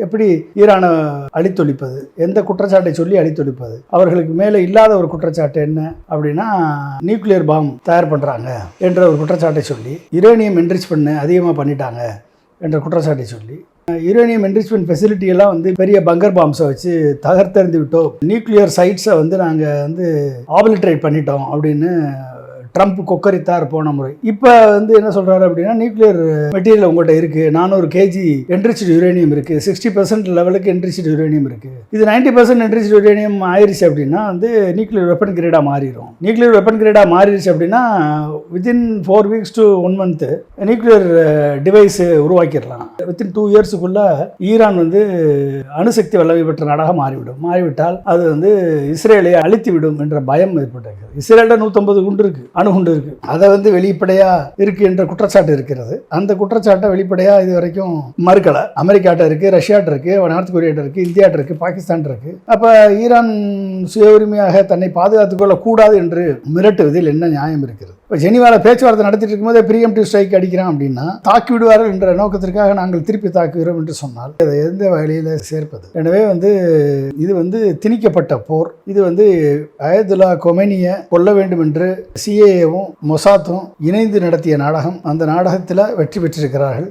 எப்படி ஈரானை அழித்தொழிப்பது, எந்த குற்றச்சாட்டை சொல்லி அழித்தொழிப்பது, அவர்களுக்கு மேலே இல்லாத ஒரு குற்றச்சாட்டு என்ன அப்படின்னா நியூக்ளியர் பாம் தயார் பண்ணுறாங்க என்ற ஒரு குற்றச்சாட்டை சொல்லி, யுரேனியம் என்ரிச் பண்ண அதிகமாக பண்ணிட்டாங்க என்ற குற்றச்சாட்டை சொல்லி, யுரேனியம் என்ரிச்மெண்ட் ஃபெசிலிட்டியெல்லாம் பெரிய பங்கர் பாம்ஸை வச்சு தகர்த்தெறிந்து விட்டோம், நியூக்ளியர் சைட்ஸை நாங்கள் ஆபிலிட்ரேட் பண்ணிட்டோம் அப்படின்னு ட்ரம்ப் கொக்கரித்தார் போன முறை. இப்போ என்ன சொல்கிறாரு அப்படின்னா, நியூக்ளியர் மெட்டீரியல் உங்கள்கிட்ட இருக்குது, 400 கேஜி என்ரிச்டு யுரேனியம் இருக்குது, 60% லெவலுக்கு என்ரிச்டு யுரேனியம் இருக்குது, இது 90% என்ரிச்டு யுரேனியம் ஆயிடுச்சு அப்படின்னா நியூக்ளியர் வெப்பன் கிரேடாக மாறிடும். நியூக்ளியர் வெப்பன் கிரேடாக மாறிடுச்சு அப்படின்னா within 4 weeks to 1 month nuclear device உருவாக்கிடலாம். வித்தின் 2 yearsக்குள்ள ஈரான் அணுசக்தி வல்லமை பெற்ற நாடாக மாறிவிட்டால் அது இஸ்ரேலை அழித்து விடும் என்ற பயம் ஏற்பட்டிருக்கிறது. இஸ்ரேலில் 150 குண்டு இருக்கு, அணுகுண்டு இருக்கு, அதை வெளிப்படையா இருக்கு என்ற குற்றச்சாட்டு இருக்கிறது. அந்த குற்றச்சாட்டை வெளிப்படையா இது வரைக்கும் மறுக்கல. அமெரிக்காட்ட இருக்கு, ரஷ்யாட்ட இருக்கு, நார்த் கொரியாட்ட இருக்கு, இந்தியாட்ட இருக்கு, பாகிஸ்தான் இருக்கு. அப்ப ஈரான் சுய உரிமையாக தன்னை பாதுகாத்துக் கொள்ள கூடாது என்று மிரட்டுவதில் என்ன நியாயம் இருக்கிறது? இப்போ ஜெனீவாவில் பேச்சுவார்த்தை நடத்திட்டு இருக்கும்போது ப்ரீஎம்டிவ் ஸ்ட்ரைக் அடிக்கிறான் அப்படின்னா தாக்கி விடுவார்கள் என்ற நோக்கத்திற்காக நாங்கள் திருப்பி தாக்குகிறோம் என்று சொன்னால் அதை எந்த வகையில் சேர்ப்பது? எனவே இது திணிக்கப்பட்ட போர். இது அயதுல்லா கொமேனியை கொல்ல வேண்டும் என்று சிஏஏவும் மொசாத்தும் இணைந்து நடத்திய நாடகம். அந்த நாடகத்தில் வெற்றி பெற்றிருக்கிறார்கள்.